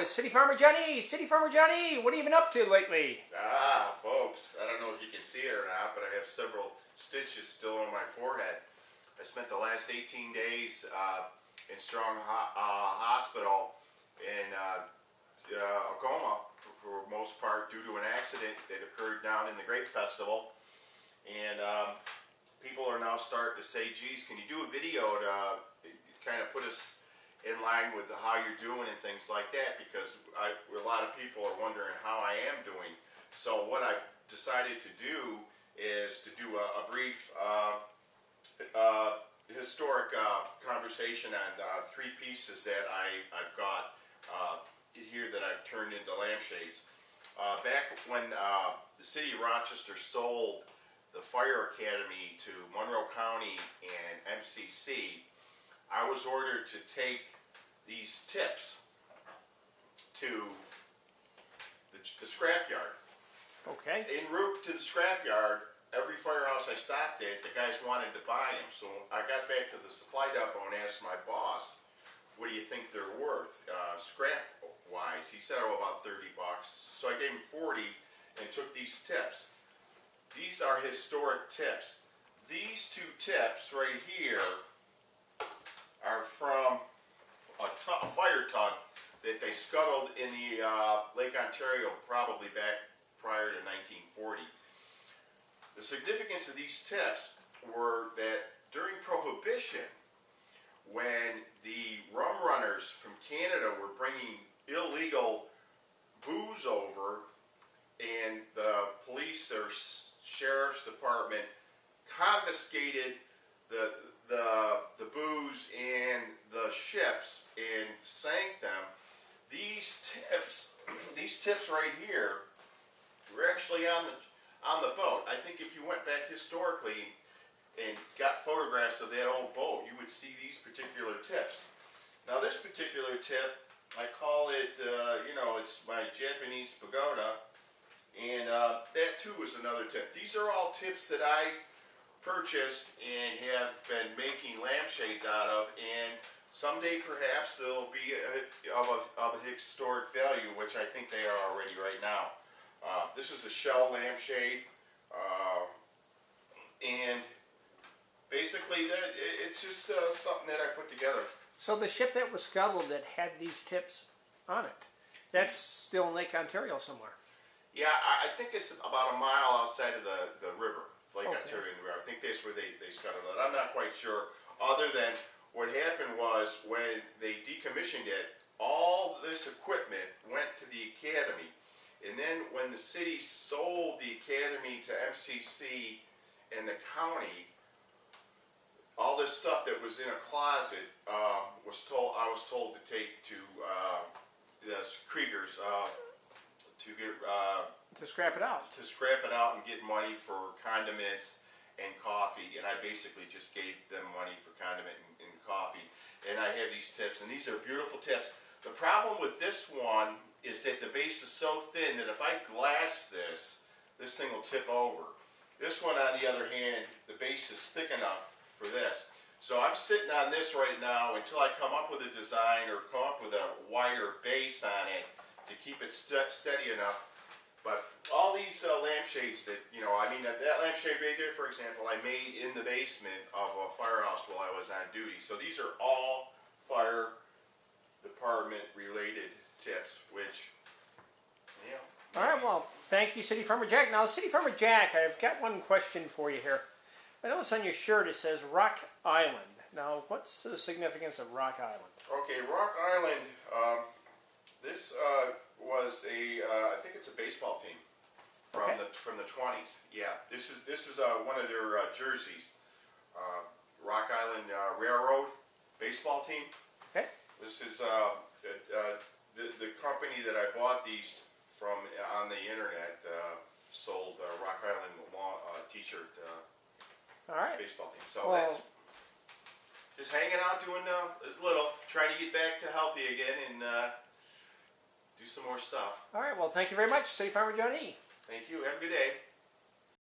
with City Farmer Johnny. City Farmer Johnny, what have you been up to lately? Folks, I don't know if you can see it or not, but I have several stitches still on my forehead. I spent the last 18 days in Strong Hospital in Oklahoma for most part due to an accident that occurred down in the Grape Festival. And people are now starting to say, geez, can you do a video to kind of put us in line with how you're doing and things like that, because a lot of people are wondering how I am doing. So what I've decided to do is to do a brief historic conversation on three pieces that I've got here that I've turned into lampshades. Back when the city of Rochester sold the Fire Academy to Monroe County and MCC, I was ordered to take these tips to the scrapyard. Okay. En route to the scrapyard, every firehouse I stopped at, the guys wanted to buy them. So I got back to the supply depot and asked my boss, what do you think they're worth, scrap-wise? He said, oh, about 30 bucks. So I gave him 40 and took these tips. These are historic tips. These two tips right here are from a fire tug that they scuttled in the Lake Ontario probably back prior to 1940. The significance of these tips were that during Prohibition, when the rum runners from Canada were bringing illegal booze over, and the police or sheriff's department confiscated the booze and the ships and sank them, these tips right here were actually on the boat. I think if you went back historically and got photographs of that old boat, you would see these particular tips. Now this particular tip, I call it, it's my Japanese pagoda, and that too is another tip. These are all tips that I purchased and have been making lampshades out of, and someday perhaps they'll be of a historic value, which I think they are already right now. This is a shell lampshade, and basically it's just something that I put together. So the ship that was scuttled that had these tips on it, that's still in Lake Ontario somewhere? Yeah, I think it's about a mile outside of the river, Lake Ontario and the river. I think that's where they scuttled it. I'm not quite sure, other than what happened was when they decommissioned it, all this equipment went to the academy. And then when the city sold the academy to MCC and the county, all this stuff that was in a closet I was told to take to the Kriegers to scrap it out. To scrap it out and get money for condiments and coffee, and I basically just gave them money for condiment and coffee. And I have these tips, and these are beautiful tips. The problem with this one is that the base is so thin that if I glass this thing will tip over. This one, on the other hand, the base is thick enough for this. So I'm sitting on this right now until I come up with a design or come up with a wider base on it to keep it steady enough. But all these lampshades that, that lampshade right there, for example, I made in the basement of a firehouse while I was on duty. So these are all fire department related tips, which, All right, well, thank you, City Farmer Jack. Now, City Farmer Jack, I've got one question for you here. I notice on your shirt it says Rock Island. Now, what's the significance of Rock Island? Okay, Rock Island, this was I think it's a baseball team from the 20s. Yeah, this is one of their jerseys. Rock Island Railroad baseball team. Okay. This is the company that I bought these from on the internet. Sold Rock Island T-shirt. All right. Baseball team. So that's just hanging out, doing a little, trying to get back to healthy again and do some more stuff. All right. Well, thank you very much, City Farmer Johnny. Thank you. Have a good day.